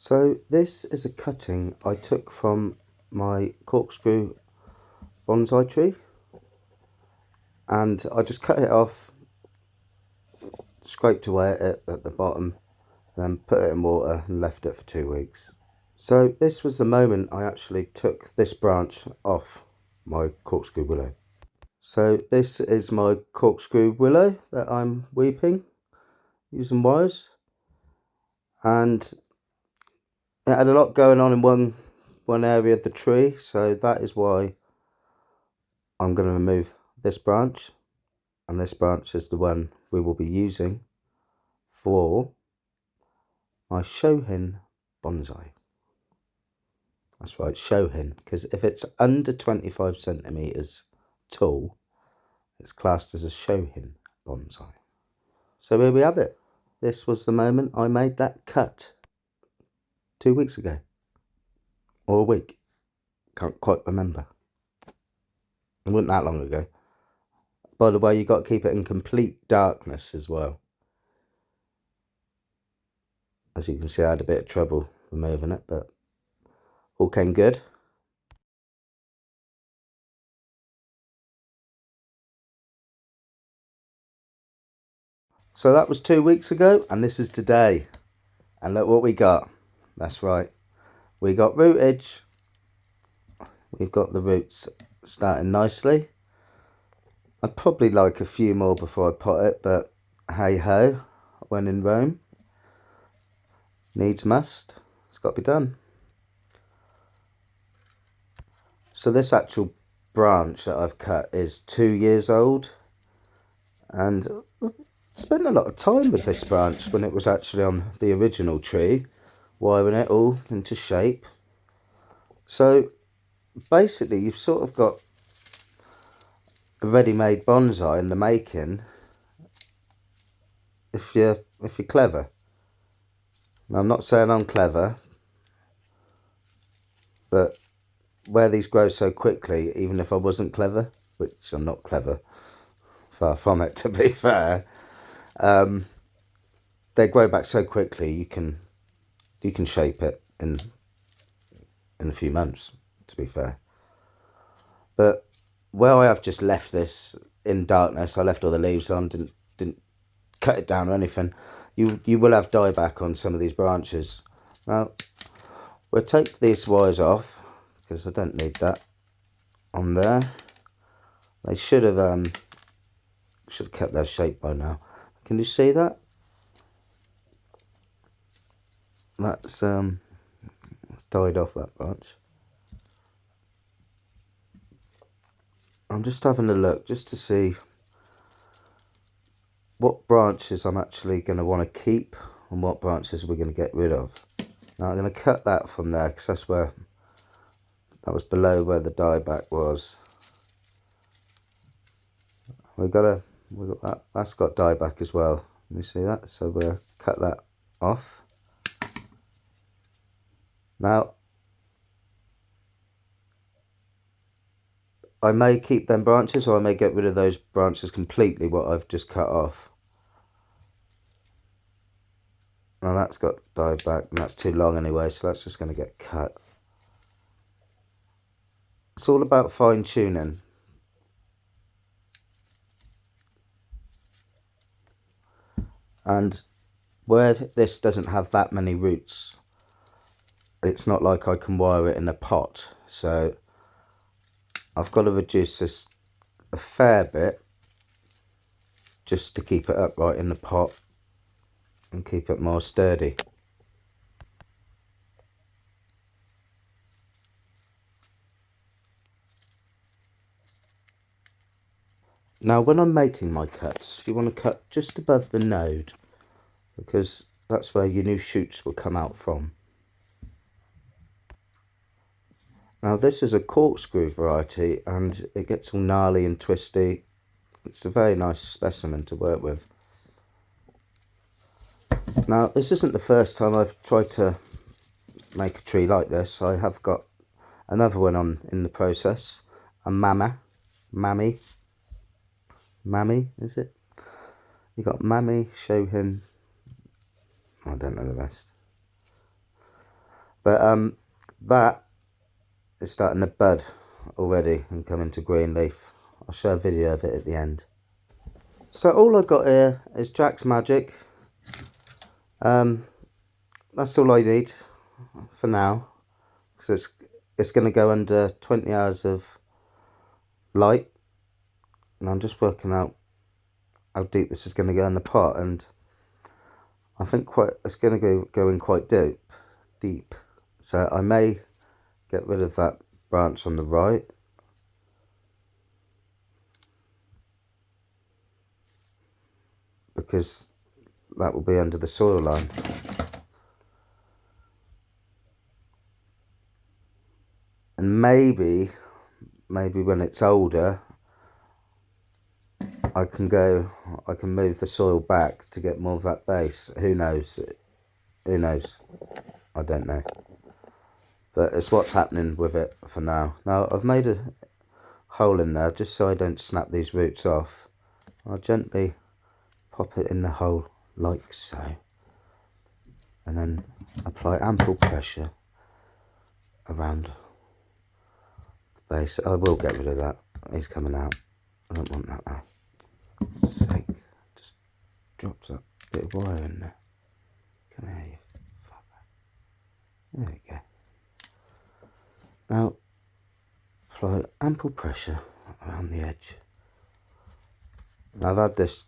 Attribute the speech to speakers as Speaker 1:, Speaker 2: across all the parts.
Speaker 1: So this is a cutting I took from my corkscrew bonsai tree, and I just cut it off, scraped away at the bottom, then put it in water and left it for 2 weeks. So this was the moment I actually took this branch off my corkscrew willow. So this is my corkscrew willow that I'm weeping using wires, and it had a lot going on in one area of the tree, so that is why I'm going to remove this branch, and this branch is the one we will be using for my Shohin bonsai. That's right, Shohin, because if it's under 25 centimeters tall, it's classed as a Shohin bonsai. So here we have it. This was the moment I made that cut 2 weeks ago, or a week. Can't quite remember. It wasn't that long ago. By the way, you got to keep it in complete darkness as well. As you can see, I had a bit of trouble removing it, but all came good. So that was 2 weeks ago, and this is today. And look what we got. That's right. We got rootage. We've got the roots starting nicely. I'd probably like a few more before I pot it, but hey ho, when in Rome. Needs must. It's got to be done. So this actual branch that I've cut is 2 years old, and I spent a lot of time with this branch when it was actually on the original tree, wiring it all into shape. So basically you've sort of got a ready-made bonsai in the making if you're clever. Now, I'm not saying I'm clever, but where these grow so quickly, even if I wasn't clever, which I'm not clever, far from it to be fair, they grow back so quickly you can shape it in a few months, to be fair. But where I have just left this in darkness, I left all the leaves on, didn't cut it down or anything. You will have dieback on some of these branches. Now we'll take these wires off because I don't need that on there. They should have kept their shape by now. Can you see that? That's died off, that branch. I'm just having a look just to see what branches I'm actually going to want to keep and what branches we're going to get rid of. Now I'm going to cut that from there because that's where, that was below where the dieback was. We've got that, that's got dieback as well. Let me see that. So we'll cut that off. Now I may keep them branches, or I may get rid of those branches completely, what I've just cut off. Now that's got dieback, and that's too long anyway, so that's just going to get cut. It's all about fine tuning. And where this doesn't have that many roots, it's not like I can wire it in a pot, so I've got to reduce this a fair bit just to keep it upright in the pot and keep it more sturdy. Now when I'm making my cuts, you want to cut just above the node, because that's where your new shoots will come out from. Now this is a corkscrew variety and it gets all gnarly and twisty. It's a very nice specimen to work with. Now this isn't the first time I've tried to make a tree like this. I have got another one in the process, a mammy, is it? You got mammy, Shohin, I don't know the rest. But that is starting to bud already and come into green leaf. I'll show a video of it at the end. So all I've got here is Jack's Magic. That's all I need for now, because it's going to go under 20 hours of light, and I'm just working out how deep this is going to go in the pot, and I think it's going to go in quite deep. So I may get rid of that branch on the right, because that will be under the soil line. And maybe when it's older, I can move the soil back to get more of that base. Who knows? I don't know. But it's what's happening with it for now. Now I've made a hole in there just so I don't snap these roots off. I'll gently pop it in the hole like so, and then apply ample pressure around the base. I will get rid of that. He's coming out. I don't want that now. For God's sake, just drops that bit of wire in there. Come here, you fucker. There we go. Now apply ample pressure around the edge. Now, I've had this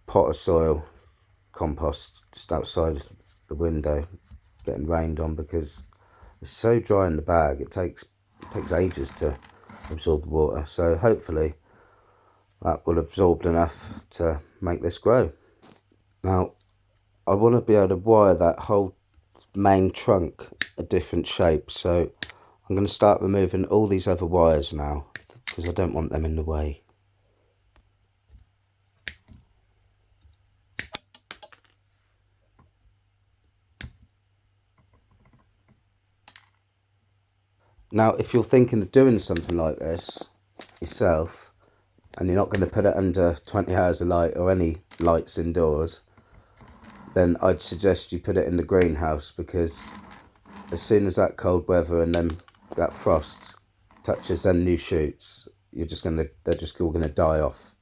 Speaker 1: pot of soil compost just outside the window getting rained on because it's so dry in the bag. It takes ages to absorb the water, so hopefully that will absorb enough to make this grow. Now I want to be able to wire that whole main trunk a different shape, so I'm going to start removing all these other wires now because I don't want them in the way. Now, if you're thinking of doing something like this yourself, and you're not going to put it under 20 hours of light or any lights indoors, then I'd suggest you put it in the greenhouse, because as soon as that cold weather and then that frost touches them new shoots, they're just all going to die off,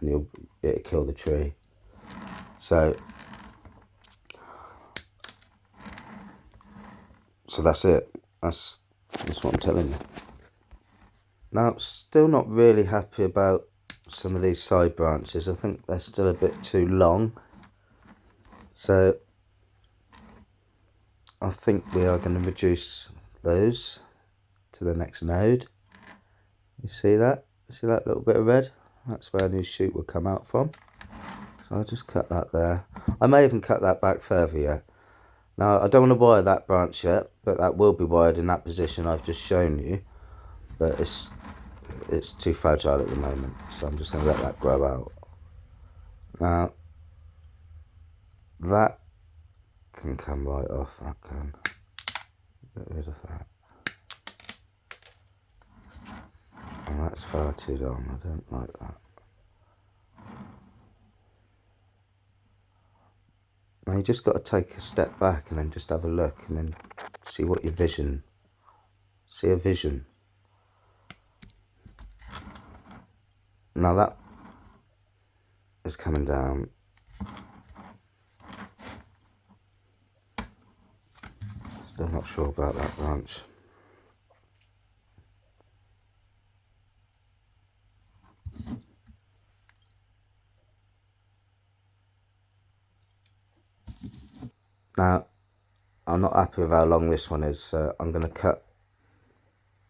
Speaker 1: and it'll kill the tree. So that's it. That's what I'm telling you. Now, still not really happy about some of these side branches. I think they're still a bit too long. So I think we are going to reduce those to the next node. You see that? See that little bit of red? That's where a new shoot will come out from. So I'll just cut that there. I may even cut that back further yet. Now, I don't want to wire that branch yet, but that will be wired in that position I've just shown you. But it's too fragile at the moment, so I'm just going to let that grow out. Now, that can come right off. That can. Get rid of that. And that's far too long. I don't like that. Now you just got to take a step back and then just have a look and then see what your vision. See a vision. Now that is coming down. Still not sure about that branch. Now, I'm not happy with how long this one is, so I'm going to cut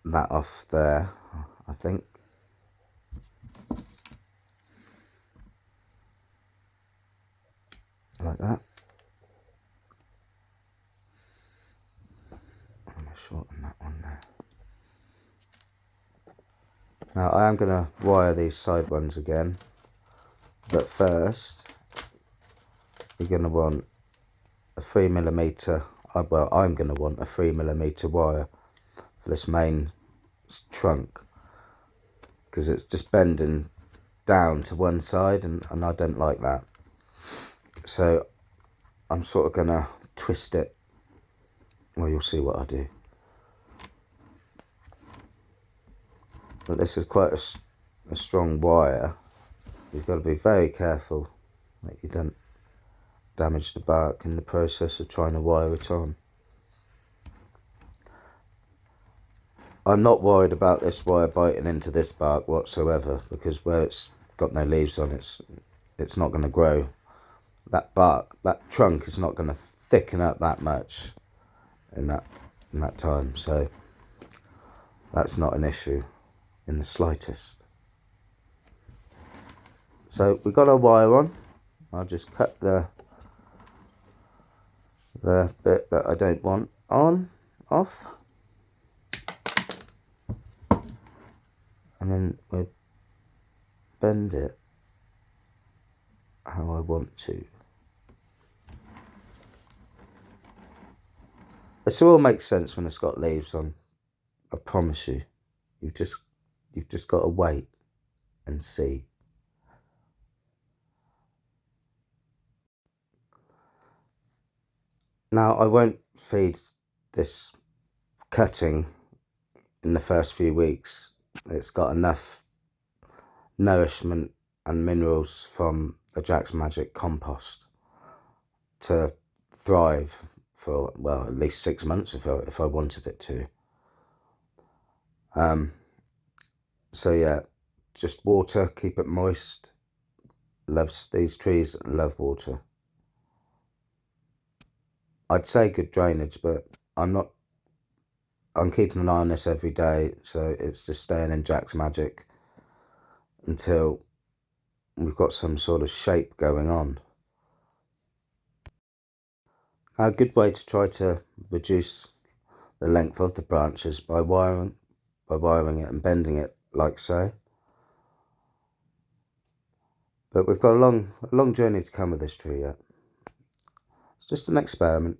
Speaker 1: that off there, I think. Like that. I'm going to shorten that one there. Now, I am going to wire these side ones again, but first, you're going to want a 3mm, well, I'm going to want a 3mm wire for this main trunk, because it's just bending down to one side, and I don't like that. So I'm sort of going to twist it Well, you'll see what I do. But this is quite a strong wire. You've got to be very careful that you don't damage the bark in the process of trying to wire it on. I'm not worried about this wire biting into this bark whatsoever, because where it's got no leaves on, it's not going to grow. That bark, that trunk is not going to thicken up that much in that time, so that's not an issue in the slightest. So we've got our wire on. I'll just cut the bit that I don't want off, and then we'll bend it how I want to. This will all make sense when it's got leaves on. I promise you. You've just got to wait and see. Now, I won't feed this cutting in the first few weeks. It's got enough nourishment and minerals from the Jack's Magic compost to thrive for, well, at least 6 months if I wanted it to. So yeah, just water, keep it moist. These trees love water. I'd say good drainage, but I'm keeping an eye on this every day, so it's just staying in Jack's Magic until we've got some sort of shape going on. Now, a good way to try to reduce the length of the branches by wiring it and bending it like so. But we've got a long journey to come with this tree yet. It's just an experiment,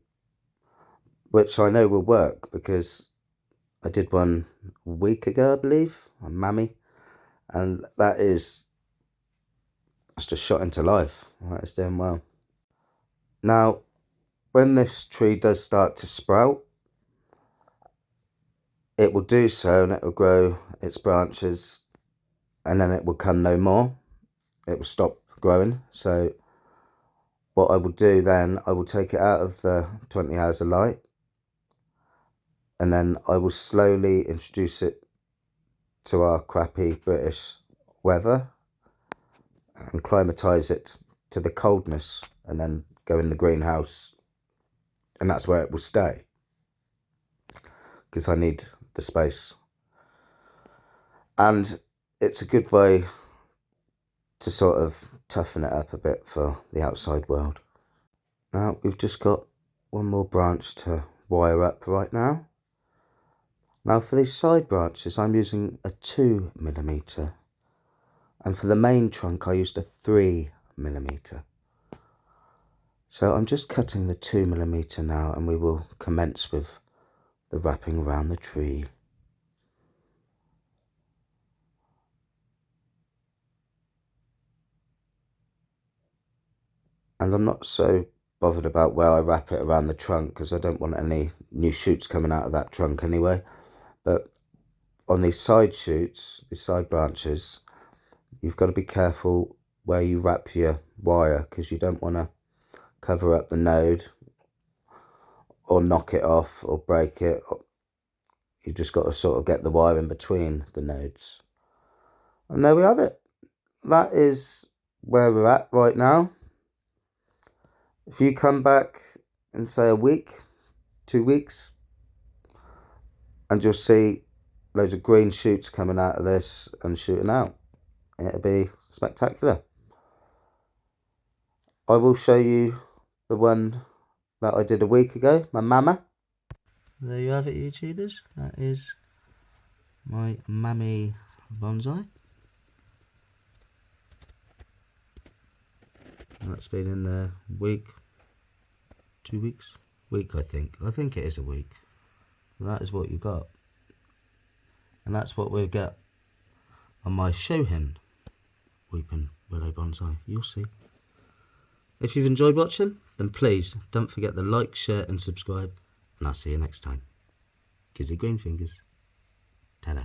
Speaker 1: which I know will work because I did one a week ago, I believe, on Mammy, and it's just shot into life. That is doing well. Now, when this tree does start to sprout, it will do so, and it will grow its branches, and then it will come no more. It will stop growing. So what I will do then, I will take it out of the 20 hours of light, and then I will slowly introduce it to our crappy British weather and climatise it to the coldness, and then go in the greenhouse, and that's where it will stay because I need the space. And it's a good way to sort of toughen it up a bit for the outside world. Now we've just got one more branch to wire up right now. Now for these side branches I'm using a 2mm, and for the main trunk I used a 3mm. So I'm just cutting the 2mm now, and we will commence with the wrapping around the tree. And I'm not so bothered about where I wrap it around the trunk because I don't want any new shoots coming out of that trunk anyway. But on these side shoots, these side branches, you've got to be careful where you wrap your wire, because you don't want to cover up the node or knock it off or break it. You've just got to sort of get the wire in between the nodes. And there we have it. That is where we're at right now. If you come back in, say, a week, 2 weeks, and you'll see loads of green shoots coming out of this and shooting out. It'll be spectacular. I will show you the one that I did a week ago, my mama. There you have it, YouTubers. That is my Mammy bonsai. That's been in there a week, 2 weeks, week I think. I think it is a week. And that is what you got. And that's what we'll get on my Shohin weeping willow bonsai. You'll see. If you've enjoyed watching, then please don't forget to like, share and subscribe. and I'll see you next time. Kizzy Greenfingers. Ta-da.